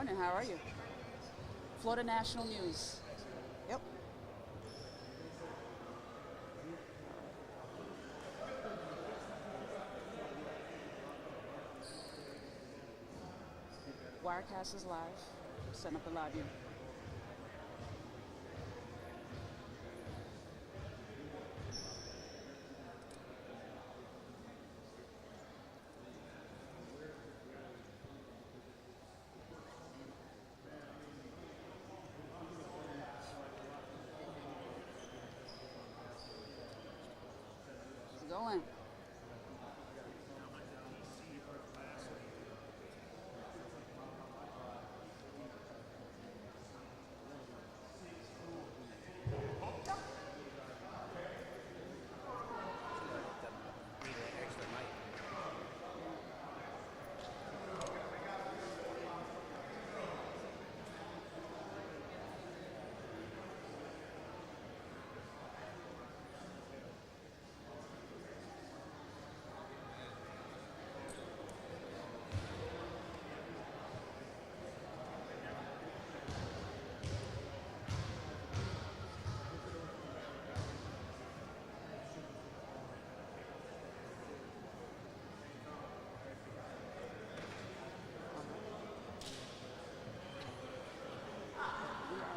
morning. How are you? Florida National News. Yep. Wirecast is live. Setting up the live view. Going.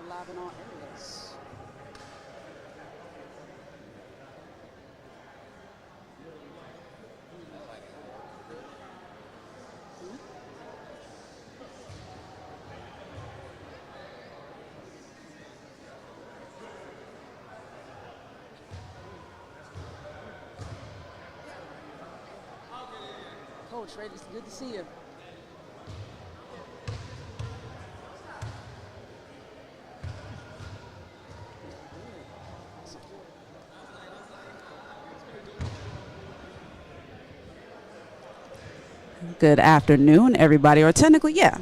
Live in all areas. Coach, Ray, it's good to see you. Good afternoon, everybody, or technically, yeah,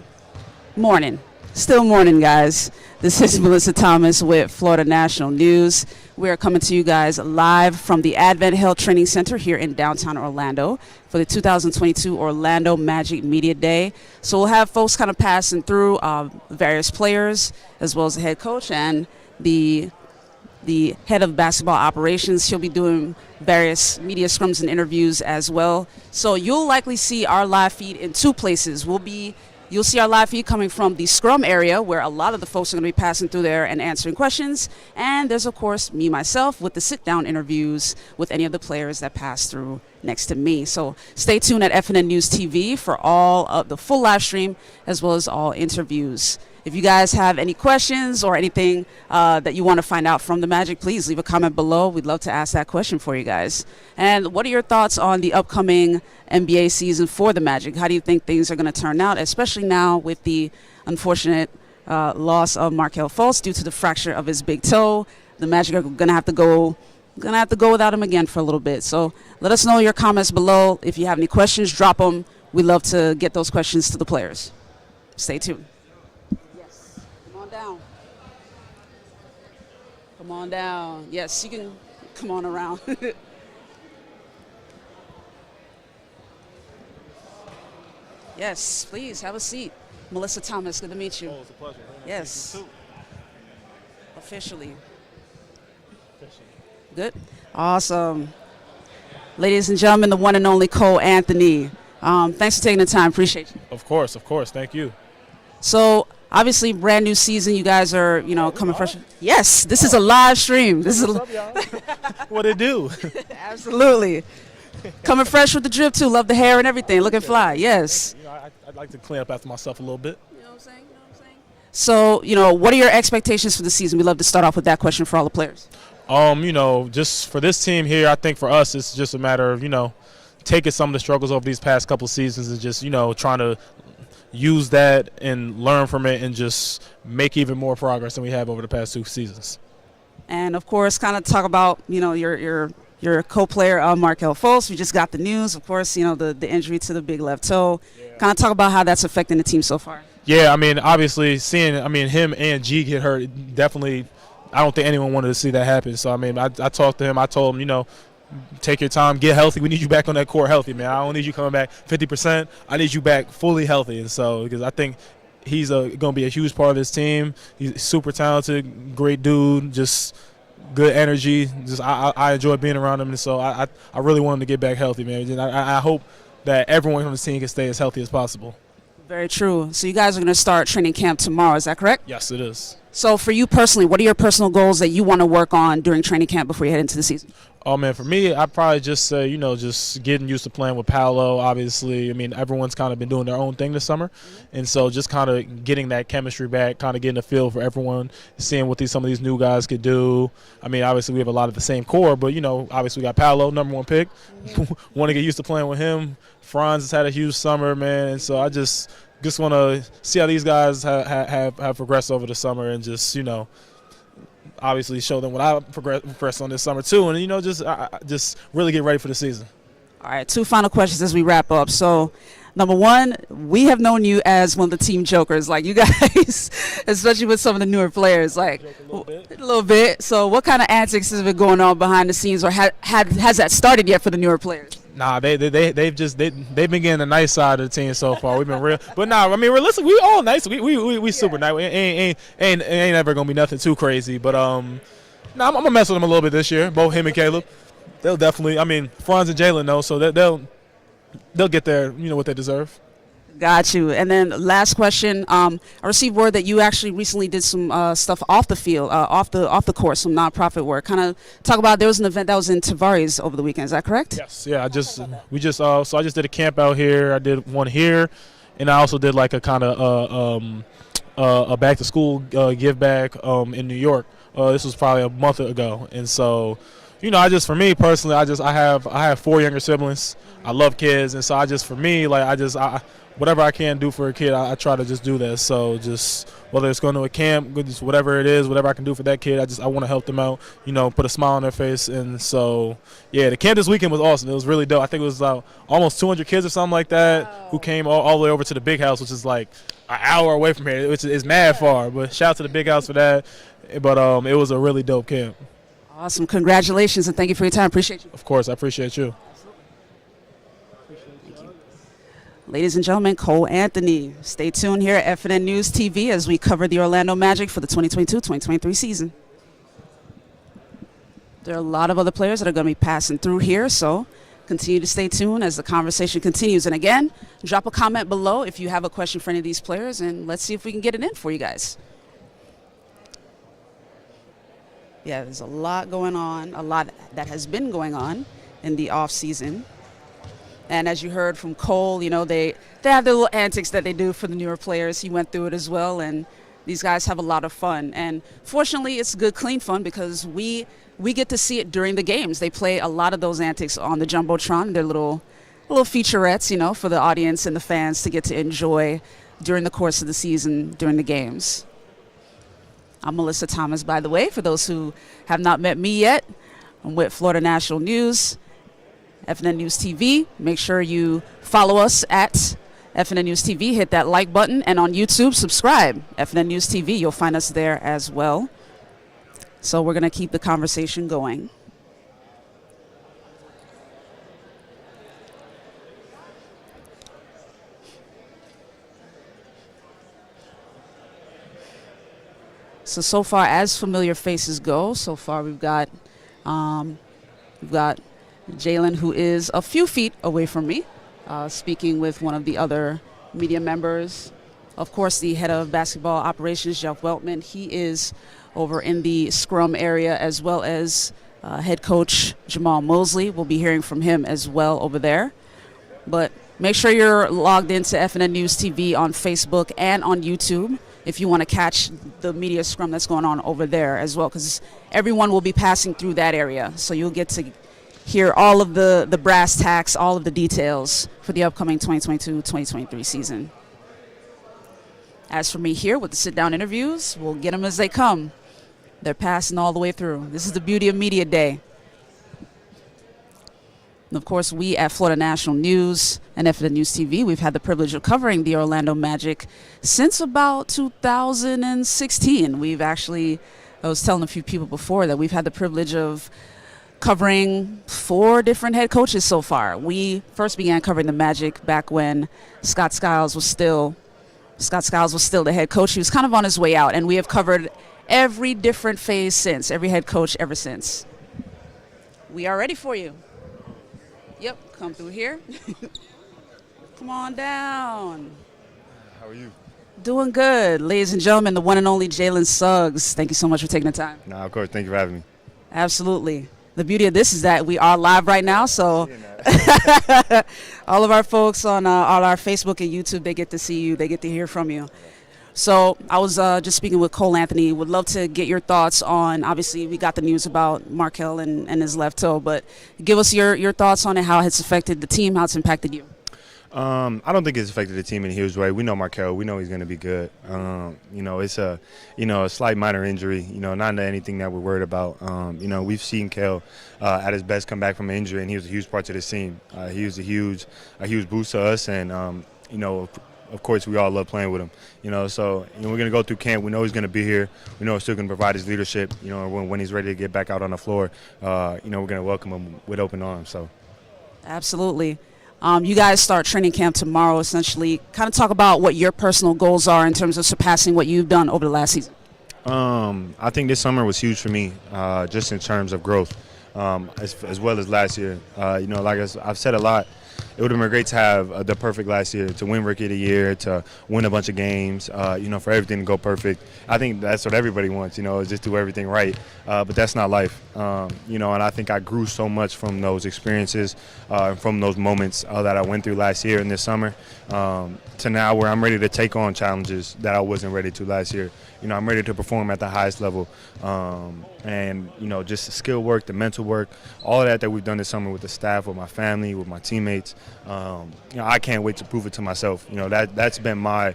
morning. Still morning, guys. This is Melissa Thomas with Florida National News. We are coming to you guys live from the AdventHealth Training Center here in downtown Orlando for the 2022 Orlando Magic Media Day. So we'll have folks kind of passing through various players, as well as the head coach and the head of basketball operations. He'll be doing various media scrums and interviews as well. So you'll likely see our live feed in two places. You'll see our live feed coming from the scrum area, where a lot of the folks are going to be passing through there and answering questions. And there's, of course, me, myself, with the sit-down interviews with any of the players that pass through next to me. So stay tuned at FNN News TV for all of the full live stream, as well as all interviews. If you guys have any questions or anything that you want to find out from the Magic, please leave a comment below. We'd love to ask that question for you guys. And what are your thoughts on the upcoming NBA season for the Magic? How do you think things are going to turn out, especially now with the unfortunate loss of Markelle Fultz due to the fracture of his big toe? The Magic are going to have to go without him again for a little bit. So let us know your comments below. If you have any questions, drop them. We'd love to get those questions to the players. Stay tuned. Down. Come on down. Yes, you can come on around. Yes, please have a seat. Melissa Thomas, good to meet you. Oh, it's a pleasure. Yes. Officially. Good. Awesome. Ladies and gentlemen, the one and only Cole Anthony. Thanks for taking the time. Appreciate you. Of course. Thank you. So, obviously, brand new season. You guys are, coming fresh. Yes, this is a live stream. This is what it do? Absolutely. Coming fresh with the drip too. Love the hair and everything. Looking fly. Yes. I'd like to clean up after myself a little bit. You know what I'm saying? So, what are your expectations for the season? We love to start off with that question for all the players. Just for this team here, I think for us it's just a matter of taking some of the struggles over these past couple seasons and just trying to use that and learn from it and just make even more progress than we have over the past 2 seasons. And, of course, kind of talk about, your co-player, Markelle Fultz. We just got the news, of course, the injury to the big left toe. Yeah. Kind of talk about how that's affecting the team so far. Yeah, obviously seeing, him and G get hurt, definitely, I don't think anyone wanted to see that happen. So, I talked to him. I told him, take your time, get healthy. We need you back on that court healthy, man. I don't need you coming back 50%. I need you back fully healthy. And so, because I think he's going to be a huge part of this team. He's super talented, great dude, just good energy. Just I enjoy being around him, and so I really want him to get back healthy, man. And I hope that everyone on the team can stay as healthy as possible. Very true. So you guys are going to start training camp tomorrow, is that correct? Yes, it is. So for you personally, what are your personal goals that you want to work on during training camp before you head into the season? Oh, man, for me, I'd probably just say, just getting used to playing with Paolo, obviously. I mean, everyone's kind of been doing their own thing this summer. And so just kind of getting that chemistry back, kind of getting a feel for everyone, seeing what some of these new guys could do. I mean, obviously we have a lot of the same core, but, obviously we got Paolo, number 1 pick. Want to get used to playing with him. Franz has had a huge summer, man. And so I just want to see how these guys have progressed over the summer and just, obviously show them what I progressed on this summer too, and just really get ready for the season. All right, 2 final questions as we wrap up. So, number 1, we have known you as one of the team jokers, like you guys, especially with some of the newer players, like a little bit. So, what kind of antics has been going on behind the scenes, or has that started yet for the newer players? Nah, they've been getting the nice side of the team so far. We've been real, but I mean, listen, we all nice. We super nice. Ain't ever gonna be nothing too crazy. But I'm gonna mess with them a little bit this year. Both him and Caleb, they'll definitely. I mean, Franz and Jalen know, so they'll get their what they deserve. Got you. And then last question. I received word that you actually recently did some stuff off the field, off the course, some nonprofit work. Kind of talk about, there was an event that was in Tavares over the weekend. Is that correct? Yes. Yeah. I just did a camp out here. I did one here, and I also did like a kind of a back to school give back in New York. This was probably a month ago, and so. For me personally, I have 4 younger siblings. I love kids, and so whatever I can do for a kid, I try to just do that. So just whether it's going to a camp, just whatever it is, whatever I can do for that kid, I want to help them out. Put a smile on their face, and so the camp this weekend was awesome. It was really dope. I think it was almost 200 kids or something like that who came all the way over to the big house, which is like an hour away from here, which is mad far. But shout out to the big house for that. But it was a really dope camp. Awesome. Congratulations, and thank you for your time. Appreciate you. Of course, I appreciate you. Thank you. Ladies and gentlemen, Cole Anthony. Stay tuned here at FNN News TV as we cover the Orlando Magic for the 2022-2023 season. There are a lot of other players that are going to be passing through here, so continue to stay tuned as the conversation continues. And again, drop a comment below if you have a question for any of these players, and let's see if we can get it in for you guys. Yeah, there's a lot going on, a lot that has been going on in the off season. And as you heard from Cole, they have their little antics that they do for the newer players. He went through it as well, and these guys have a lot of fun. And fortunately, it's good, clean fun because we get to see it during the games. They play a lot of those antics on the Jumbotron, their little featurettes, for the audience and the fans to get to enjoy during the course of the season, during the games. I'm Melissa Thomas, by the way, for those who have not met me yet. I'm with Florida National News, FNN News TV. Make sure you follow us at FNN News TV. Hit that like button. And on YouTube, subscribe. FNN News TV. You'll find us there as well. So we're going to keep the conversation going. So far as familiar faces go, so far we've got Jalen, who is a few feet away from me, speaking with one of the other media members. Of course, the head of basketball operations, Jeff Weltman, he is over in the scrum area, as well as head coach Jamal Mosley. We'll be hearing from him as well over there. But make sure you're logged into FNN News TV on Facebook and on YouTube if you want to catch the media scrum that's going on over there as well, because everyone will be passing through that area. So you'll get to hear all of the brass tacks, all of the details for the upcoming 2022-2023 season. As for me here with the sit-down interviews, we'll get them as they come. They're passing all the way through. This is the beauty of Media Day. And of course, we at Florida National News and FNN News TV, we've had the privilege of covering the Orlando Magic since about 2016. We've actually, I was telling a few people before that we've had the privilege of covering 4 different head coaches so far. We first began covering the Magic back when Scott Skiles was still Scott Skiles was still the head coach. He was kind of on his way out, and we have covered every different phase since, every head coach ever since. We are ready for you. Yep, come through here. Come on down. How are you? Doing good. Ladies and gentlemen, the one and only Jalen Suggs. Thank you so much for taking the time. Nah, of course. Thank you for having me. Absolutely. The beauty of this is that we are live right now, so all of our folks on our Facebook and YouTube, they get to see you, they get to hear from you. So I was just speaking with Cole Anthony. Would love to get your thoughts on, obviously we got the news about Markel and his left toe, but give us your thoughts on it, how it's affected the team, how it's impacted you. I don't think it's affected the team in a huge way. We know Markel. We know he's going to be good. It's a slight minor injury. Not anything that we're worried about. We've seen Kel at his best come back from an injury, and he was a huge part to this team. He was a huge boost to us, and of course, we all love playing with him. So we're going to go through camp. We know he's going to be here. We know he's still going to provide his leadership. When he's ready to get back out on the floor, we're going to welcome him with open arms. So, absolutely. You guys start training camp tomorrow, essentially. Kind of talk about what your personal goals are in terms of surpassing what you've done over the last season. I think this summer was huge for me, just in terms of growth, as well as last year. Like I've said a lot, it would have been great to have the perfect last year, to win Rookie of the Year, to win a bunch of games, for everything to go perfect. I think that's what everybody wants, is just do everything right. But that's not life, and I think I grew so much from those experiences, from those moments that I went through last year and this summer, to now where I'm ready to take on challenges that I wasn't ready to last year. I'm ready to perform at the highest level, and just the skill work, the mental work, all of that we've done this summer with the staff, with my family, with my teammates. I can't wait to prove it to myself. That's been my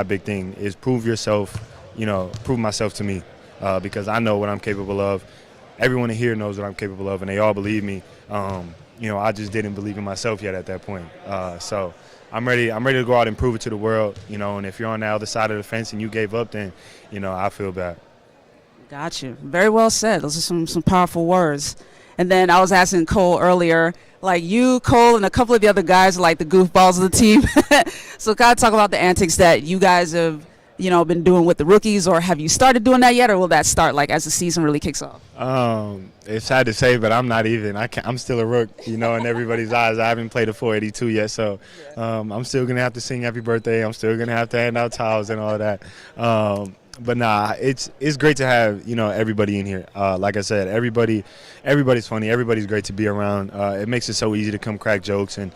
big thing, is prove yourself. Prove myself to me, because I know what I'm capable of. Everyone here knows what I'm capable of, and they all believe me. I just didn't believe in myself yet at that point. So I'm ready to go out and prove it to the world. And if you're on the other side of the fence and you gave up, then I feel bad. Got you. Very well said. Those are some powerful words. And then I was asking Cole earlier, like you, Cole, and a couple of the other guys are like the goofballs of the team. So kind of talk about the antics that you guys have, been doing with the rookies, or have you started doing that yet, or will that start like as the season really kicks off? It's sad to say, but I'm not even. I'm still a rook, in everybody's eyes. I haven't played a 482 yet, so I'm still going to have to sing happy birthday. I'm still going to have to hand out towels and all that. But nah, it's great to have everybody in here. Like I said, everybody's funny. Everybody's great to be around. It makes it so easy to come crack jokes and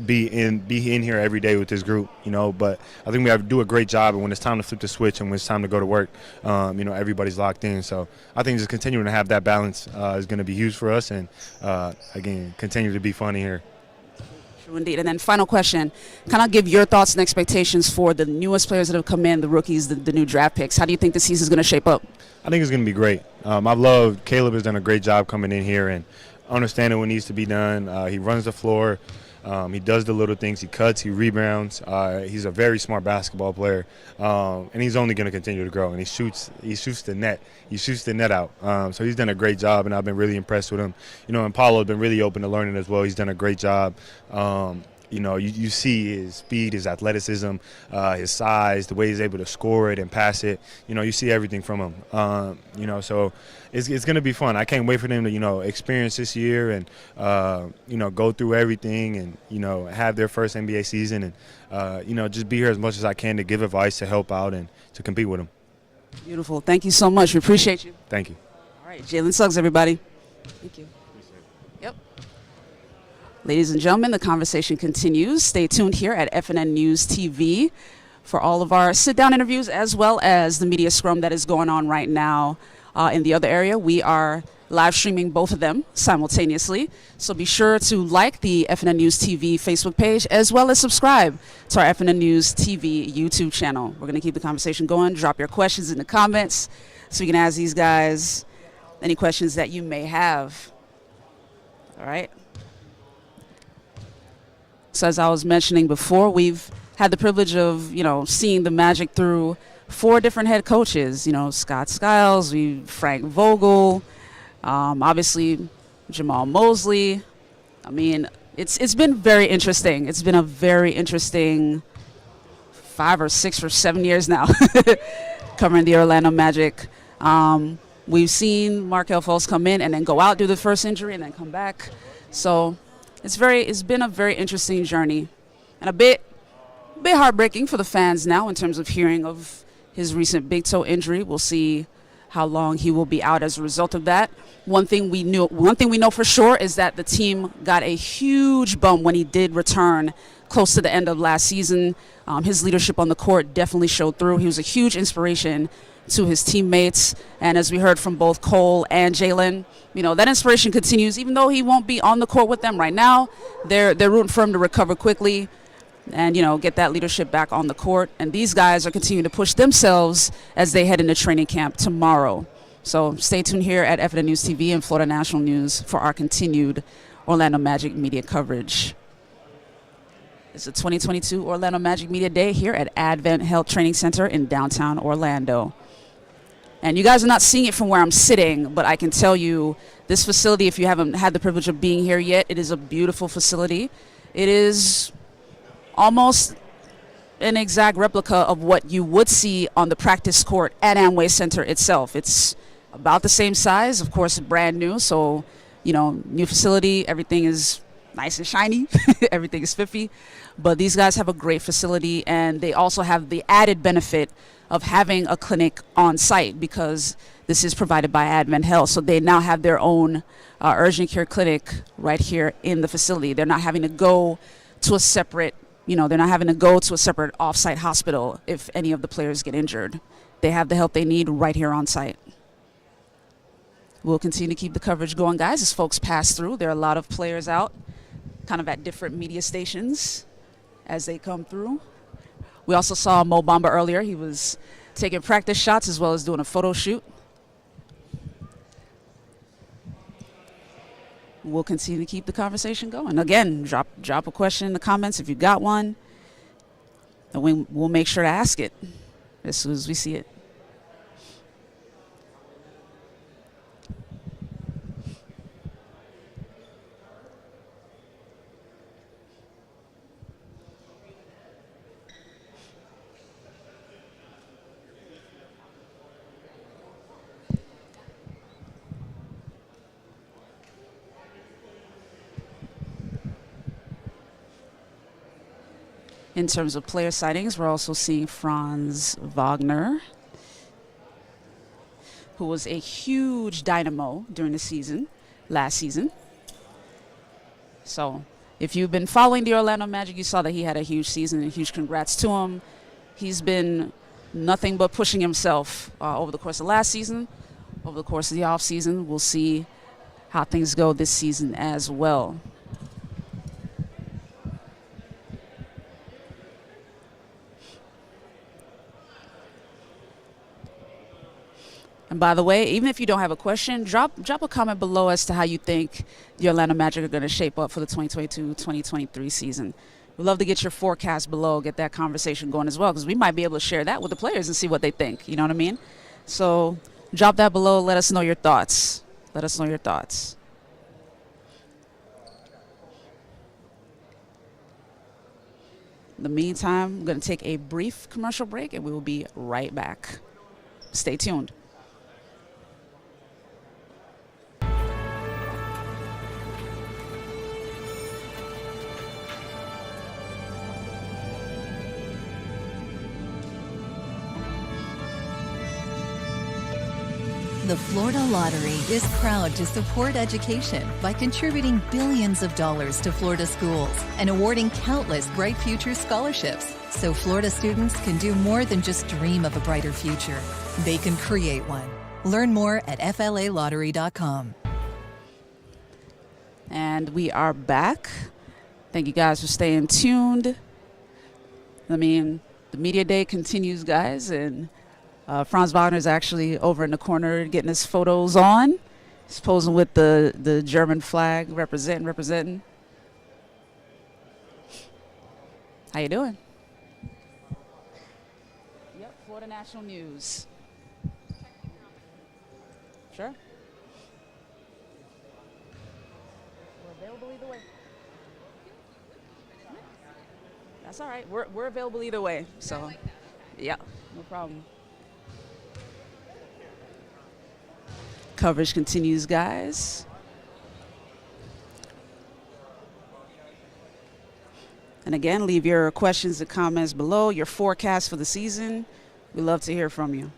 be in here every day with this group. But I think we have to do a great job. And when it's time to flip the switch and when it's time to go to work, everybody's locked in. So I think just continuing to have that balance is going to be huge for us. And again, continue to be funny here. Indeed. And then final question, kind of give your thoughts and expectations for the newest players that have come in, the rookies, the new draft picks. How do you think the season is going to shape up? I think it's going to be great. I've loved Caleb has done a great job coming in here and understanding what needs to be done. He runs the floor. He does the little things. He cuts. He rebounds. He's a very smart basketball player, and he's only going to continue to grow. And he shoots the net. He shoots the net out. So he's done a great job, and I've been really impressed with him. And Paulo's been really open to learning as well. He's done a great job. You see his speed, his athleticism, his size, the way he's able to score it and pass it. You see everything from him. So it's going to be fun. I can't wait for them to, experience this year and, go through everything and, have their first NBA season and, just be here as much as I can to give advice, to help out, and to compete with them. Beautiful. Thank you so much. We appreciate you. Thank you. All right. Jalen Suggs, everybody. Thank you. Yep. Ladies and gentlemen, the conversation continues. Stay tuned here at FNN News TV for all of our sit-down interviews, as well as the media scrum that is going on right now in the other area. We are live streaming both of them simultaneously, so be sure to like the FNN News TV Facebook page, as well as subscribe to our FNN News TV YouTube channel. We're going to keep the conversation going. Drop your questions in the comments so we can ask these guys any questions that you may have. All right. So as I was mentioning before, we've had the privilege of, seeing the Magic through 4 different head coaches. Scott Skiles, Frank Vogel, obviously Jamal Mosley. I mean, it's been very interesting. It's been a very interesting 5 or 6 or 7 years now covering the Orlando Magic. We've seen Markelle Fultz come in and then go out, do the first injury, and then come back. So it's been a very interesting journey, and a bit heartbreaking for the fans now in terms of hearing of his recent big toe injury. We'll see how long he will be out as a result of that. One thing we know for sure is that the team got a huge bump when he did return close to the end of last season. His leadership on the court definitely showed through. He was a huge inspiration to his teammates, and as we heard from both Cole and Jalen, that inspiration continues. Even though he won't be on the court with them right now, they're rooting for him to recover quickly and get that leadership back on the court. And these guys are continuing to push themselves as they head into training camp tomorrow. So stay tuned here at FNN News TV and Florida National News for our continued Orlando Magic media coverage. It's the 2022 Orlando Magic Media Day here at AdventHealth Training Center in downtown Orlando. And you guys are not seeing it from where I'm sitting, but I can tell you this facility, if you haven't had the privilege of being here yet, it is a beautiful facility. It is almost an exact replica of what you would see on the practice court at Amway Center itself. It's about the same size, of course, brand new. So, new facility, everything is nice and shiny. Everything is spiffy. But these guys have a great facility, and they also have the added benefit of having a clinic on site because this is provided by AdventHealth. So they now have their own urgent care clinic right here in the facility. They're not having to go to a separate off-site hospital if any of the players get injured. They have the help they need right here on site. We'll continue to keep the coverage going, guys, as folks pass through. There are a lot of players out kind of at different media stations as they come through. We also saw Mo Bamba earlier. He was taking practice shots as well as doing a photo shoot. We'll continue to keep the conversation going. Again, drop a question in the comments if you got one, and we'll make sure to ask it as soon as we see it. In terms of player sightings, we're also seeing Franz Wagner, who was a huge dynamo during the season, last season. So if you've been following the Orlando Magic, you saw that he had a huge season, and huge congrats to him. He's been nothing but pushing himself over the course of last season, over the course of the offseason. We'll see how things go this season as well. And by the way, even if you don't have a question, drop a comment below as to how you think the Orlando Magic are going to shape up for the 2022-2023 season. We'd love to get your forecast below, get that conversation going as well, because we might be able to share that with the players and see what they think. You know what I mean? So drop that below. Let us know your thoughts. Let us know your thoughts. In the meantime, I'm going to take a brief commercial break, and we will be right back. Stay tuned. The Florida Lottery is proud to support education by contributing billions of dollars to Florida schools and awarding countless Bright Future scholarships so Florida students can do more than just dream of a brighter future. They can create one. Learn more at flalottery.com. And we are back. Thank you guys for staying tuned. The media day continues, guys, and Franz Wagner is actually over in the corner getting his photos on. He's posing with the German flag, representing. How you doing? Yep, Florida National News. Sure. We're available either way. That's all right. We're available either way. So, yeah, no problem. Coverage continues, guys. And again, leave your questions and comments below, your forecast for the season. We'd love to hear from you.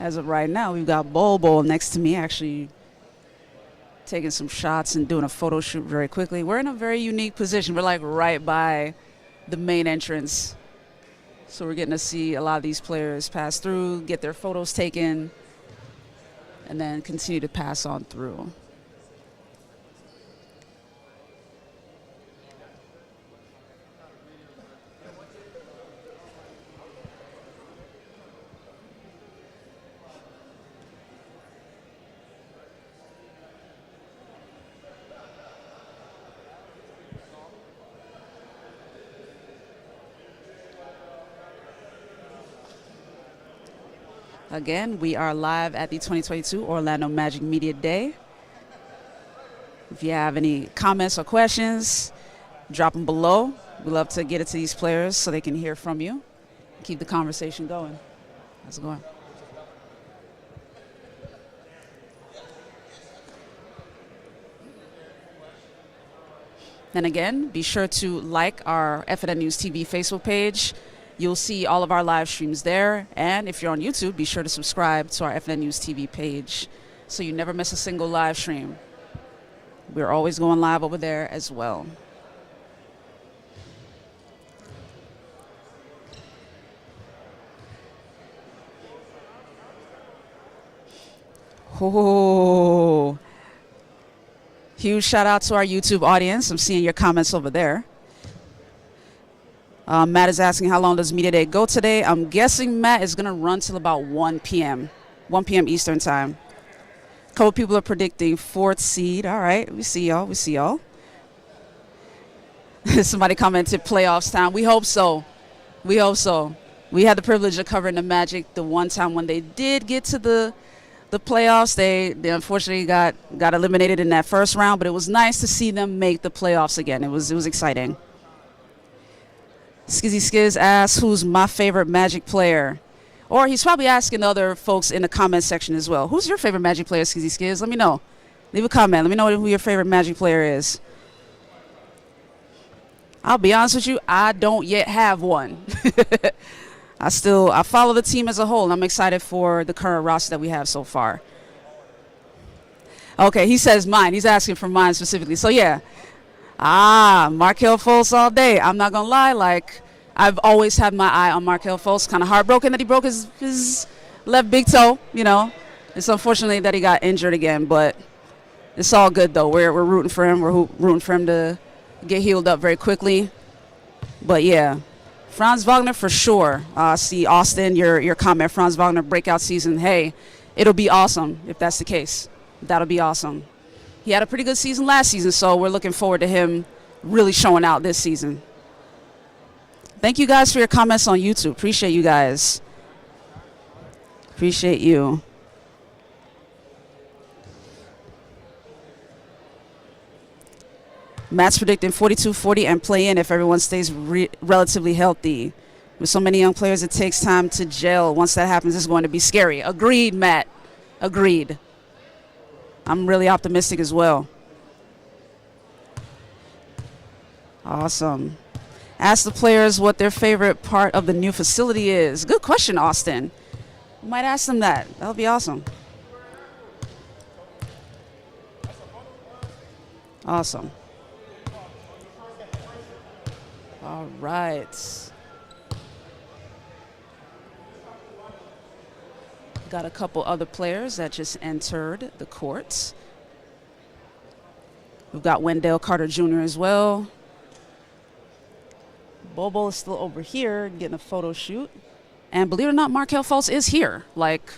As of right now, we've got Bobo next to me, actually taking some shots and doing a photo shoot very quickly. We're in a very unique position. We're like right by the main entrance. So we're getting to see a lot of these players pass through, get their photos taken, and then continue to pass on through. Again, we are live at the 2022 Orlando Magic Media Day. If you have any comments or questions, drop them below. We'd love to get it to these players so they can hear from you. Keep the conversation going. How's it going? And again, be sure to like our FNN News TV Facebook page. You'll see all of our live streams there. And if you're on YouTube, be sure to subscribe to our FNN News TV page so you never miss a single live stream. We're always going live over there as well. Oh, huge shout out to our YouTube audience. I'm seeing your comments over there. Matt is asking how long does Media Day go today. I'm guessing Matt is going to run till about 1 p.m. 1 p.m. Eastern time. A couple people are predicting 4th seed. All right, we see y'all. We see y'all. Somebody commented playoffs time. We hope so. We hope so. We had the privilege of covering the Magic the one time when they did get to the playoffs. They unfortunately got eliminated in that first round, but it was nice to see them make the playoffs again. It was exciting. Skizzy Skiz asks, who's my favorite Magic player? Or he's probably asking other folks in the comment section as well. Who's your favorite Magic player, Skizzy Skiz? Let me know. Leave a comment. Let me know who your favorite Magic player is. I'll be honest with you, I don't yet have one. I follow the team as a whole, and I'm excited for the current roster that we have so far. Okay, he says mine. He's asking for mine specifically. So, yeah. Markelle Fultz all day. I'm not going to lie. Like, I've always had my eye on Markelle Fultz. Kind of heartbroken that he broke his left big toe, you know. It's unfortunate that he got injured again, but it's all good, though. We're rooting for him. We're rooting for him to get healed up very quickly. But, yeah, Franz Wagner for sure. See, Austin, your comment, Franz Wagner breakout season. Hey, it'll be awesome if that's the case. That'll be awesome. He had a pretty good season last season, so we're looking forward to him really showing out this season. Thank you guys for your comments on YouTube. Appreciate you guys. Appreciate you. Matt's predicting 42-40 and play in if everyone stays relatively healthy. With so many young players, it takes time to gel. Once that happens, it's going to be scary. Agreed, Matt. Agreed. I'm really optimistic as well. Awesome. Ask the players what their favorite part of the new facility is. Good question, Austin. We might ask them that. That would be awesome. Awesome. All right. Got a couple other players that just entered the courts. We've got Wendell Carter Jr. as well. Bobo is still over here getting a photo shoot. And believe it or not, Markelle Fultz is here. Like,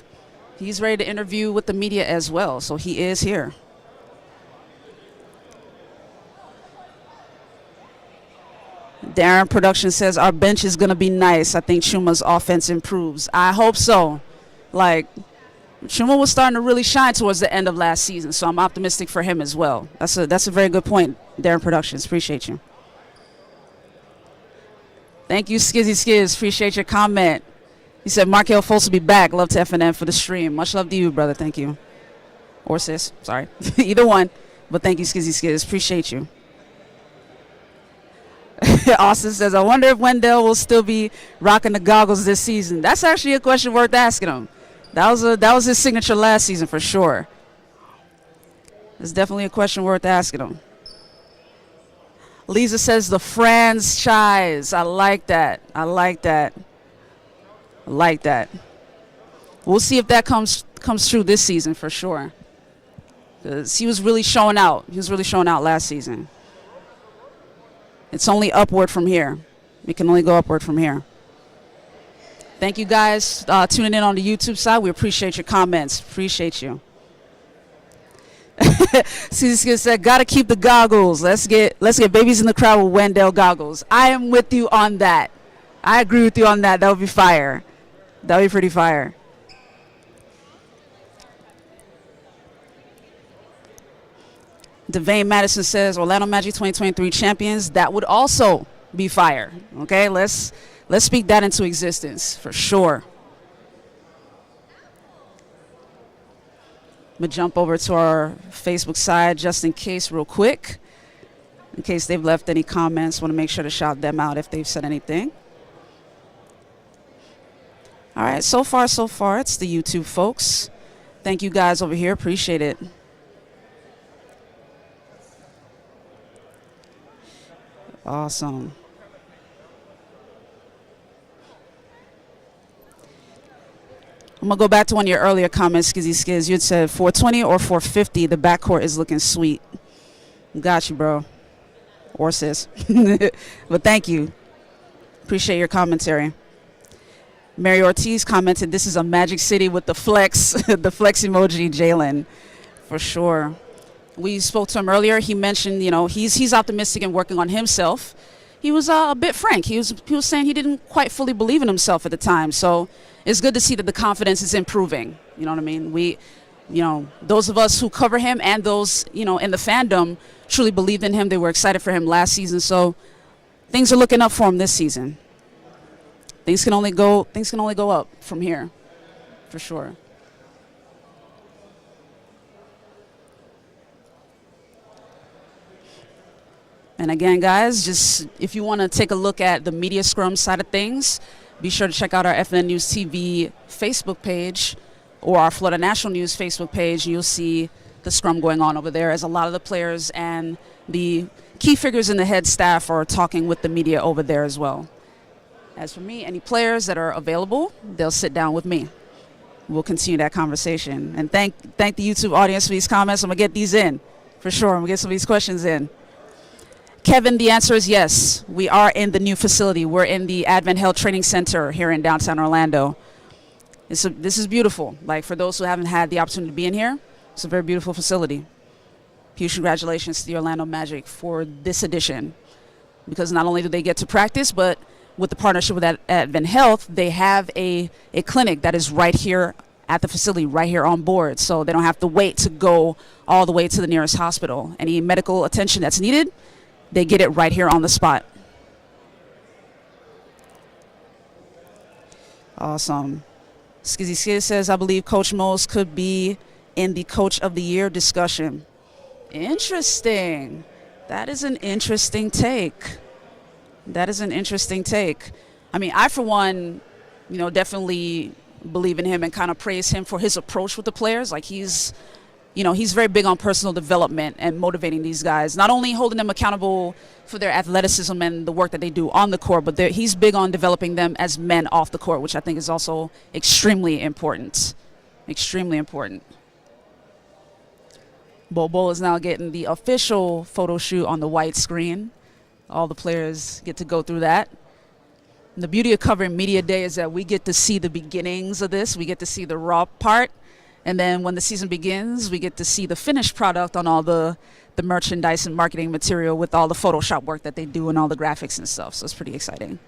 he's ready to interview with the media as well, so he is here. Darren Production says our bench is going to be nice. I think Chuma's offense improves. I hope so. Like, Chuma was starting to really shine towards the end of last season, so I'm optimistic for him as well. That's a very good point, Darren Productions. Appreciate you. Thank you, Skizzy Skiz. Appreciate your comment. He said Markelle Fultz will be back. Love to FNN for the stream. Much love to you, brother. Thank you. Or sis. Sorry. Either one. But thank you, Skizzy Skiz. Appreciate you. Austin says, I wonder if Wendell will still be rocking the goggles this season. That's actually a question worth asking him. That was his signature last season for sure. It's definitely a question worth asking him. Lisa says the Franz Chise. I like that. I like that. I like that. We'll see if that comes true this season for sure. Because he was really showing out. He was really showing out last season. It's only upward from here. We can only go upward from here. Thank you guys tuning in on the YouTube side. We appreciate your comments. Appreciate you. Caesar said, gotta keep the goggles. Let's get babies in the crowd with Wendell goggles. I am with you on that. I agree with you on that. That would be fire. That would be pretty fire. Devane Madison says Orlando Magic 2023 champions. That would also be fire. Okay, let's speak that into existence for sure. I'm going to jump over to our Facebook side just in case real quick. In case they've left any comments, want to make sure to shout them out if they've said anything. All right, so far, it's the YouTube folks. Thank you guys over here. Appreciate it. Awesome. I'm going to go back to one of your earlier comments, Skizzy Skiz. You had said 420 or 450. The backcourt is looking sweet. Got you, bro. Or sis. But thank you. Appreciate your commentary. Mary Ortiz commented, this is a Magic City with the flex, the flex emoji, Jalen. For sure. We spoke to him earlier. He mentioned, he's optimistic and working on himself. He was a bit frank. He was saying he didn't quite fully believe in himself at the time. So it's good to see that the confidence is improving. You know what I mean? We, those of us who cover him and those, in the fandom truly believed in him. They were excited for him last season. So things are looking up for him this season. Things can only go up from here, for sure. And again, guys, just if you want to take a look at the media scrum side of things, be sure to check out our FNN News TV Facebook page or our Florida National News Facebook page. You'll see the scrum going on over there as a lot of the players and the key figures in the head staff are talking with the media over there as well. As for me, any players that are available, they'll sit down with me. We'll continue that conversation. And thank the YouTube audience for these comments. I'm going to get these in, for sure. I'm going to get some of these questions in. Kevin, the answer is yes. We are in the new facility. We're in the AdventHealth Training Center here in downtown Orlando. This is beautiful. Like, for those who haven't had the opportunity to be in here, it's a very beautiful facility. Huge congratulations to the Orlando Magic for this edition. Because not only do they get to practice, but with the partnership with AdventHealth, they have a clinic that is right here at the facility, right here on board. So they don't have to wait to go all the way to the nearest hospital. Any medical attention that's needed, they get it right here on the spot. Awesome. Skizzy Skiz says, I believe Coach Mose could be in the Coach of the Year discussion. Interesting. That is an interesting take. That is an interesting take. I mean, I, for one, definitely believe in him and kind of praise him for his approach with the players. Like, he's very big on personal development and motivating these guys, not only holding them accountable for their athleticism and the work that they do on the court, but he's big on developing them as men off the court, which I think is also extremely important. Extremely important. Bobo is now getting the official photo shoot on the white screen. All the players get to go through that. And the beauty of covering Media Day is that we get to see the beginnings of this. We get to see the raw part. And then when the season begins, we get to see the finished product on all the merchandise and marketing material with all the Photoshop work that they do and all the graphics and stuff. So it's pretty exciting.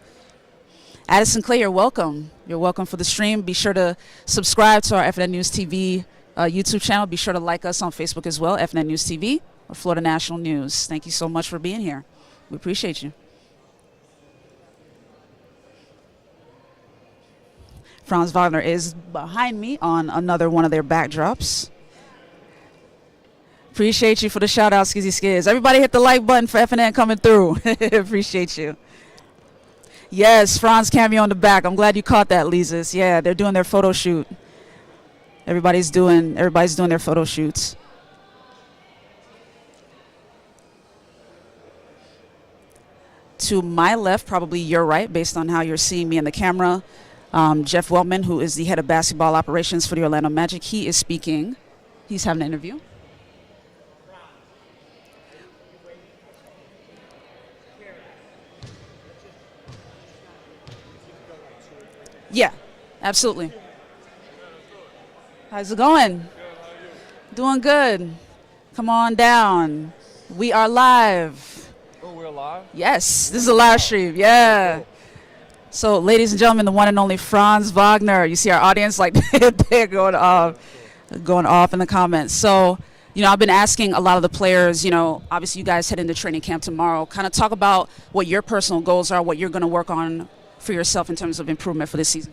Addison Clay, you're welcome. You're welcome for the stream. Be sure to subscribe to our FNN News TV YouTube channel. Be sure to like us on Facebook as well, FNN News TV or Florida National News. Thank you so much for being here. We appreciate you. Franz Wagner is behind me on another one of their backdrops. Appreciate you for the shout out, Skizzy Skiz. Everybody hit the like button for FNN coming through. Appreciate you. Yes, Franz cameo on the back. I'm glad you caught that, Lises. Yeah, they're doing their photo shoot. Everybody's doing their photo shoots. To my left, probably your right, based on how you're seeing me in the camera, Jeff Weltman, who is the head of basketball operations for the Orlando Magic. He is speaking. He's having an interview. Yeah, absolutely. How's it going? Doing good. Come on down. We are live. Oh, we're live? Yes, this is a live stream. Yeah. So, ladies and gentlemen, the one and only Franz Wagner. You see our audience, like, they're going off in the comments. So, you know, I've been asking a lot of the players, you know, obviously you guys head into training camp tomorrow. Kind of talk about what your personal goals are, what you're going to work on for yourself in terms of improvement for this season.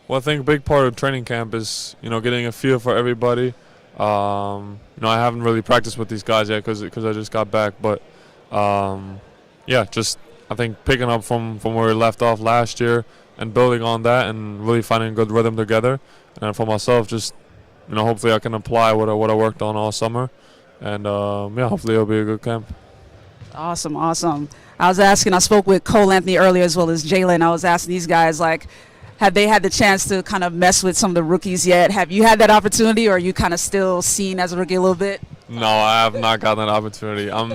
Well, I think a big part of training camp is, you know, getting a feel for everybody. You know, I haven't really practiced with these guys yet because I just got back. But, yeah, just I think picking up from where we left off last year and building on that and really finding a good rhythm together. And for myself, just, you know, hopefully I can apply what I worked on all summer. And, yeah, hopefully it'll be a good camp. Awesome, awesome. I spoke with Cole Anthony earlier as well as Jalen. I was asking these guys, like, have they had the chance to kind of mess with some of the rookies yet? Have you had that opportunity, or are you kind of still seen as a rookie a little bit? No, I have not gotten that opportunity. I'm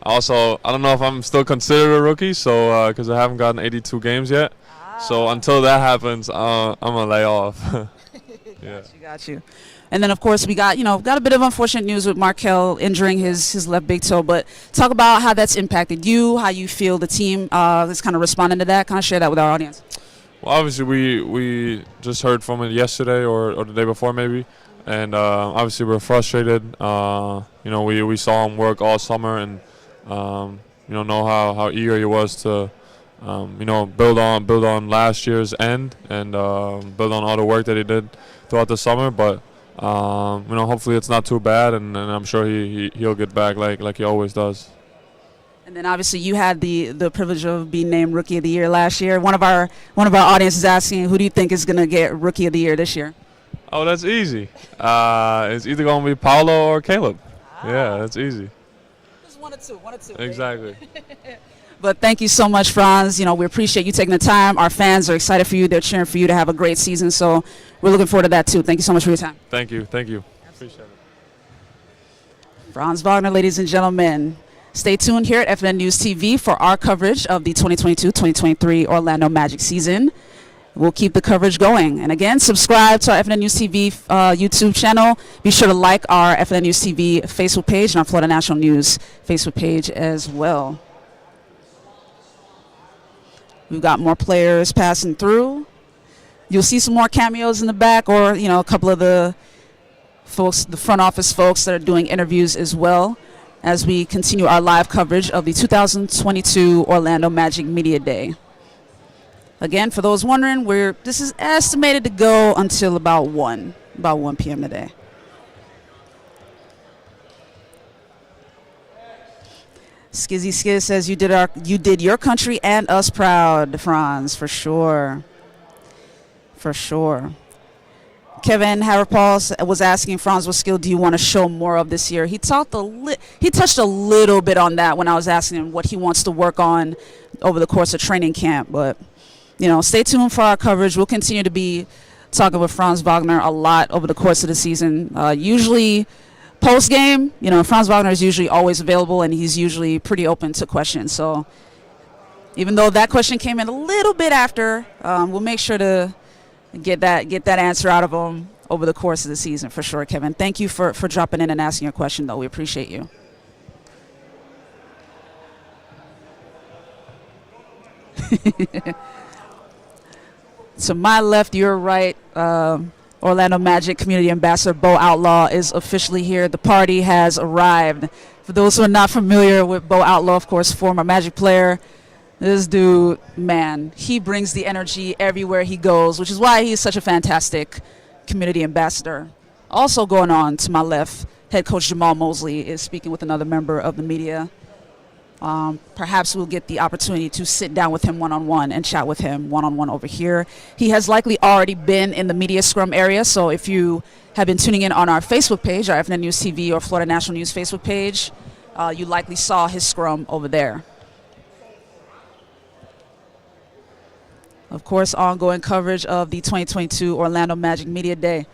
also, I don't know if I'm still considered a rookie, so because I haven't gotten 82 games yet. So until that happens, I'm gonna lay off. Yeah. Got you. And then, of course, we got a bit of unfortunate news with Markel injuring his left big toe. But talk about how that's impacted you, how you feel the team is kind of responding to that. Kind of share that with our audience. Well, obviously, we just heard from it yesterday or the day before maybe. And obviously, we're frustrated. You know, we saw him work all summer and, you know how eager he was to, you know, build on last year's end and build on all the work that he did throughout the summer. But you know, hopefully it's not too bad, and I'm sure he'll get back like he always does. And then obviously you had the privilege of being named Rookie of the Year last year. One of our audience is asking, who do you think is going to get Rookie of the Year this year? Oh, that's easy. It's either going to be Paulo or Caleb. Yeah, that's easy. Just one or two. Exactly. But thank you so much, Franz. You know, we appreciate you taking the time. Our fans are excited for you. They're cheering for you to have a great season. So we're looking forward to that, too. Thank you so much for your time. Thank you. Appreciate it. Franz Wagner, ladies and gentlemen. Stay tuned here at FNN News TV for our coverage of the 2022-2023 Orlando Magic season. We'll keep the coverage going. And again, subscribe to our FNN News TV YouTube channel. Be sure to like our FNN News TV Facebook page and our Florida National News Facebook page as well. We've got more players passing through. You'll see some more cameos in the back, or, you know, a couple of the folks, the front office folks that are doing interviews as well, as we continue our live coverage of the 2022 Orlando Magic Media Day. Again, for those wondering, this is estimated to go until about 1 p.m. today. Skizzy Skiz says you did your country and us proud, Franz, for sure. For sure. Kevin Harapal was asking Franz, what skill do you want to show more of this year? He touched a little bit on that when I was asking him what he wants to work on over the course of training camp. But, you know, stay tuned for our coverage. We'll continue to be talking with Franz Wagner a lot over the course of the season. Usually post game, Franz Wagner is usually always available, and he's usually pretty open to questions. So even though that question came in a little bit after, we'll make sure to get that answer out of him over the course of the season for sure, Kevin. Thank you for dropping in and asking a question, though. We appreciate you. To my left, your right, Orlando Magic Community Ambassador Beau Outlaw is officially here. The party has arrived. For those who are not familiar with Beau Outlaw, of course, former Magic player, this dude, man, he brings the energy everywhere he goes, which is why he's such a fantastic community ambassador. Also going on to my left, head coach Jamal Mosley is speaking with another member of the media. Perhaps we'll get the opportunity to sit down with him one-on-one and chat with him one-on-one over here. He has likely already been in the media scrum area, so if you have been tuning in on our Facebook page, our FNN News TV or Florida National News Facebook page, you likely saw his scrum over there. Of course, ongoing coverage of the 2022 Orlando Magic Media Day.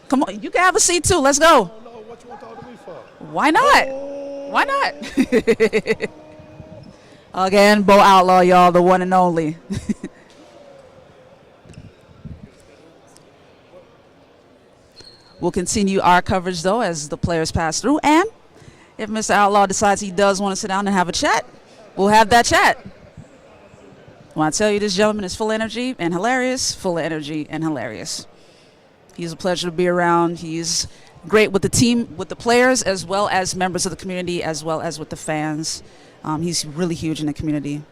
Come on, you can have a seat too. Let's go. What you want to talk to me for? Why not? Why not? Again, Beau Outlaw, y'all, the one and only. We'll continue our coverage, though, as the players pass through. And if Mr. Outlaw decides he does want to sit down and have a chat, we'll have that chat. When I tell you this gentleman is full of energy and hilarious, full of energy and hilarious. He's a pleasure to be around. He's great with the team, with the players, as well as members of the community, as well as with the fans. He's really huge in the community.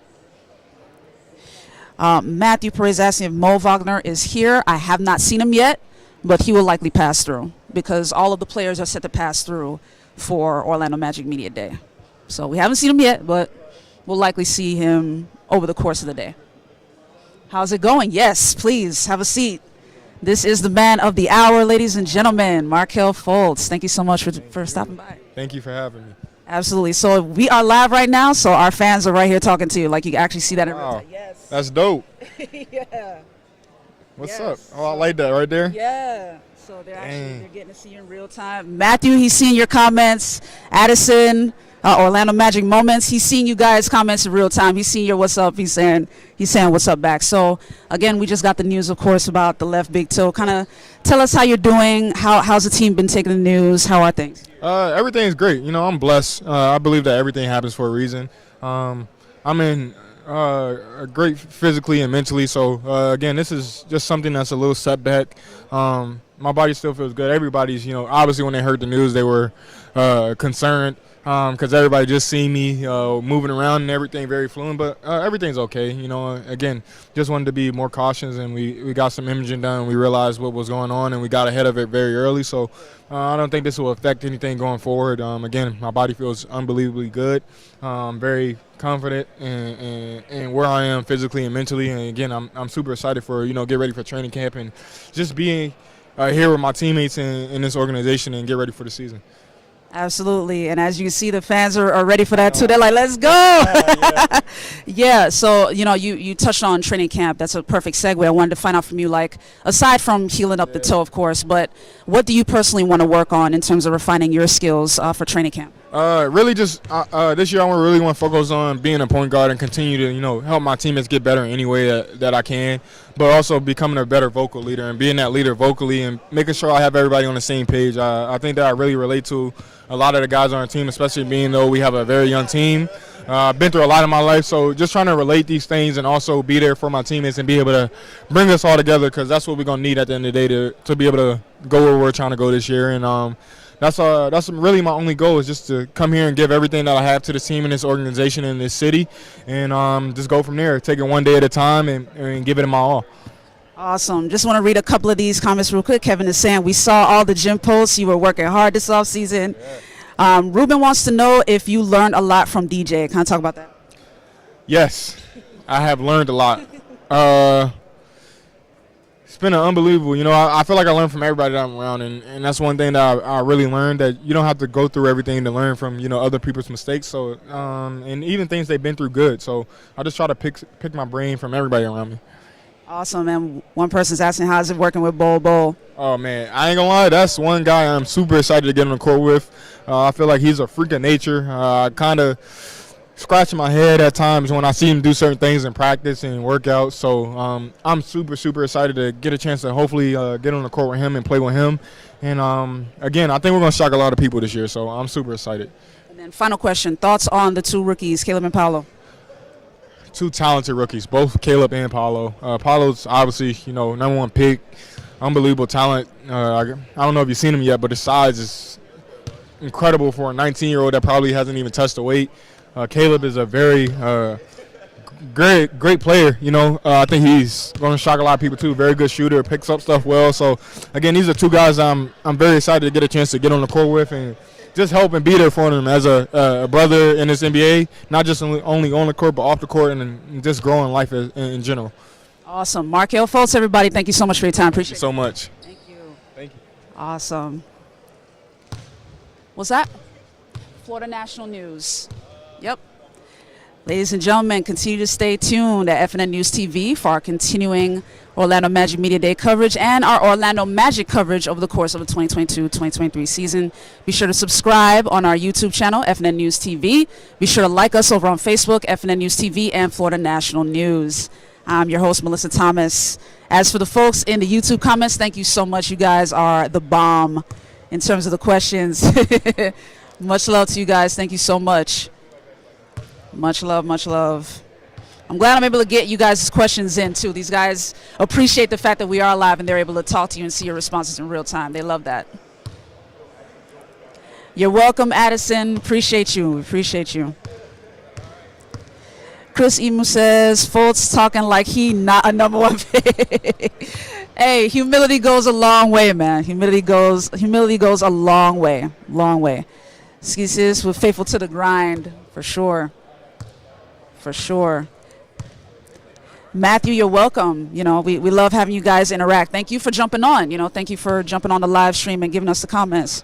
Matthew Perez asking if Mo Wagner is here. I have not seen him yet, but he will likely pass through because all of the players are set to pass through for Orlando Magic Media Day. So we haven't seen him yet, but we'll likely see him over the course of the day. How's it going? Yes, please have a seat. This is the man of the hour, ladies and gentlemen, Markel Fultz. Thank you so much for stopping by. Thank you for having me. Absolutely. So we are live right now, so our fans are right here talking to you. Like you can actually see that in real time. Yes. That's dope. Yeah. What's Yes. up? Oh, I like that right there. Yeah. So they're getting to see you in real time. Matthew, he's seeing your comments. Addison, Orlando Magic Moments, he's seeing you guys' comments in real time. He's seeing your what's up. He's saying what's up back. So again, we just got the news, of course, about the left big toe. Kind of tell us how you're doing. How's the team been taking the news? How are things? Everything's great. I'm blessed. I believe that everything happens for a reason. I'm in great physically and mentally. So again, this is just something that's a little setback. My body still feels good. Everybody's, obviously when they heard the news, they were concerned. Because everybody just seen me moving around and everything very fluent, but everything's okay. Again, just wanted to be more cautious, and we got some imaging done, and we realized what was going on, and we got ahead of it very early. So I don't think this will affect anything going forward. Again, my body feels unbelievably good. Very confident in where I am physically and mentally, and again, I'm super excited for get ready for training camp and just being here with my teammates in this organization and get ready for the season. Absolutely. And as you can see, the fans are ready for that too. They're like, let's go. Yeah. So, you touched on training camp. That's a perfect segue. I wanted to find out from you, like, aside from healing up the toe, of course, but what do you personally want to work on in terms of refining your skills for training camp? Really just this year I really want to focus on being a point guard and continue to, help my teammates get better in any way that I can, but also becoming a better vocal leader and being that leader vocally and making sure I have everybody on the same page. I think that I really relate to a lot of the guys on our team, especially being though we have a very young team. I've been through a lot in my life, so just trying to relate these things and also be there for my teammates and be able to bring us all together because that's what we're going to need at the end of the day to be able to go where we're trying to go this year. And that's really my only goal is just to come here and give everything that I have to this team and this organization and this city and just go from there, take it one day at a time and give it my all. Awesome. Just want to read a couple of these comments real quick. Kevin is saying, we saw all the gym posts. You were working hard this offseason. Yeah. Ruben wants to know if you learned a lot from DJ. Can I talk about that? Yes, I have learned a lot. It's been unbelievable. I feel like I learned from everybody that I'm around, and that's one thing that I really learned, that you don't have to go through everything to learn from, other people's mistakes. So, and even things they've been through good. So I just try to pick my brain from everybody around me. Awesome. And one person's asking, how's it working with Bobo? Oh, man, I ain't gonna lie. That's one guy I'm super excited to get on the court with. I feel like he's a freak of nature. I kind of scratching my head at times when I see him do certain things in practice and workouts. So I'm super, super excited to get a chance to hopefully get on the court with him and play with him. And, again, I think we're going to shock a lot of people this year, so I'm super excited. And then final question, thoughts on the two rookies, Caleb and Paolo? Two talented rookies, both Caleb and Paolo. Paolo's obviously, number one pick, unbelievable talent. I don't know if you've seen him yet, but his size is incredible for a 19-year-old that probably hasn't even touched the weight. Caleb is a very great player. I think he's going to shock a lot of people too. Very good shooter, picks up stuff well. So again, these are two guys I'm very excited to get a chance to get on the court with and just help and be there for them as a brother in this NBA. Not just only on the court, but off the court and just growing life in general. Awesome, Markel Fultz, everybody. Thank you so much for your time. Appreciate it. So much. Thank you. Thank you. Awesome. What's that? Florida National News. Yep. Ladies and gentlemen, continue to stay tuned at FNN News TV for our continuing Orlando Magic Media Day coverage and our Orlando Magic coverage over the course of the 2022-2023 season. Be sure to subscribe on our YouTube channel, FNN News TV. Be sure to like us over on Facebook, FNN News TV, and Florida National News. I'm your host, Melissa Thomas. As for the folks in the YouTube comments, thank you so much. You guys are the bomb in terms of the questions. Much love to you guys. Thank you so much. Much love, much love. I'm glad I'm able to get you guys' questions in, too. These guys appreciate the fact that we are live and they're able to talk to you and see your responses in real time. They love that. You're welcome, Addison. Appreciate you. Appreciate you. Chris Emu says, Fultz talking like he not a number one pick. Hey, humility goes a long way, man. Humility goes a long way. Long way. Excuses, we're faithful to the grind, for sure. For sure. Matthew, you're welcome. We love having you guys interact. Thank you for jumping on. Thank you for jumping on the live stream and giving us the comments.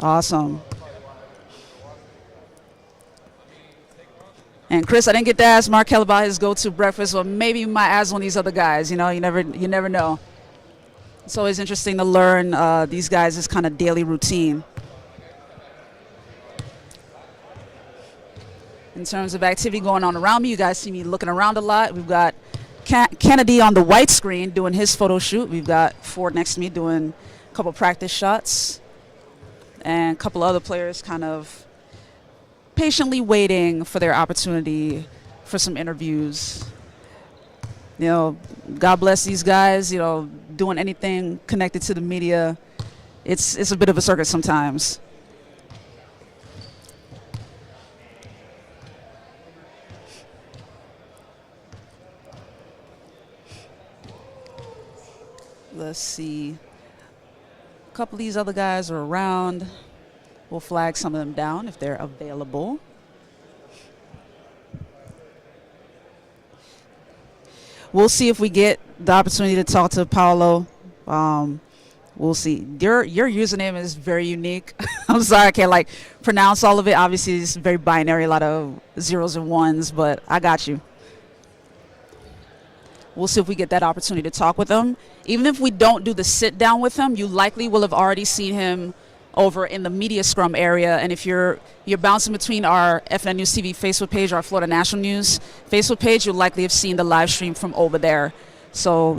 Awesome. And Chris, I didn't get to ask Markel about his go-to breakfast, or maybe you might ask one of these other guys. You never know. It's always interesting to learn these guys' kind of daily routine. In terms of activity going on around me, you guys see me looking around a lot. We've got Kennedy on the white screen doing his photo shoot. We've got Ford next to me doing a couple practice shots. And a couple other players kind of patiently waiting for their opportunity for some interviews. God bless these guys, doing anything connected to the media. It's a bit of a circus sometimes. Let's see. A couple of these other guys are around. We'll flag some of them down if they're available. We'll see if we get the opportunity to talk to Paolo. We'll see. Your username is very unique. I'm sorry I can't pronounce all of it. Obviously, it's very binary, a lot of zeros and ones, but I got you. We'll see if we get that opportunity to talk with him. Even if we don't do the sit down with him, you likely will have already seen him over in the media scrum area. And if you're bouncing between our FNN News TV Facebook page or our Florida National News Facebook page, you'll likely have seen the live stream from over there. So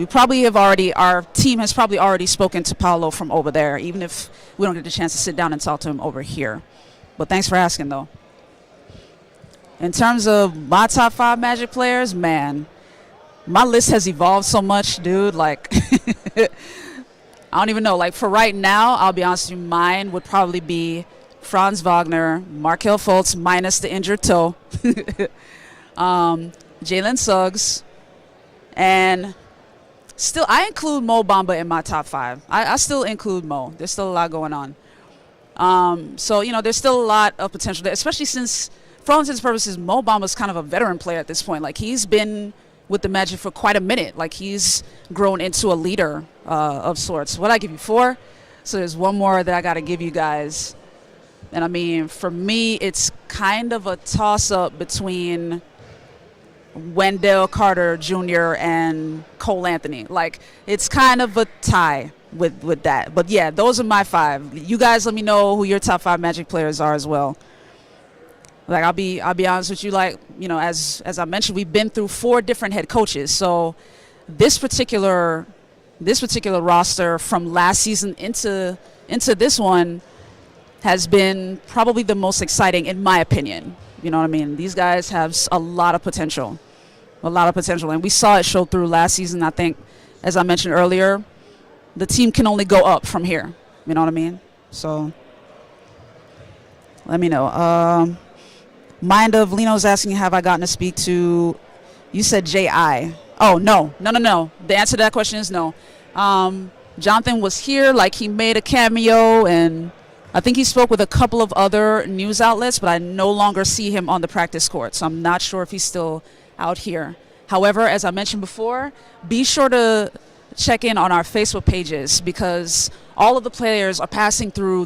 our team has probably already spoken to Paolo from over there, even if we don't get the chance to sit down and talk to him over here. But thanks for asking, though. In terms of my top 5 Magic players, man, my list has evolved so much, dude. I don't even know. For right now, I'll be honest with you, mine would probably be Franz Wagner, Markel Fultz minus the injured toe, Jalen Suggs, and still I include Mo Bamba in my top 5. I still include Mo. There's still a lot going on. So there's still a lot of potential there, especially since, for all intents and purposes, Mo Bamba's kind of a veteran player at this point. He's been with the Magic for quite a minute. He's grown into a leader of sorts. What I give you 4? So there's one more that I got to give you guys. And I mean, for me, it's kind of a toss-up between Wendell Carter Jr. and Cole Anthony. Like, it's kind of a tie with that. But yeah, those are my 5. You guys let me know who your top 5 Magic players are as well. Like, I'll be honest with you, like, you know, as I mentioned, we've been through 4 different head coaches. So this particular roster from last season into this one has been probably the most exciting in my opinion. You know what I mean? These guys have a lot of potential. And we saw it show through last season. I think, as I mentioned earlier, the team can only go up from here. You know what I mean? So let me know. Mind of Lino's asking, have I gotten to speak to, you said J.I. Oh, no. The answer to that question is no. Jonathan was here, like he made a cameo, and I think he spoke with a couple of other news outlets, but I no longer see him on the practice court, so I'm not sure if he's still out here. However, as I mentioned before, be sure to check in on our Facebook pages because all of the players are passing through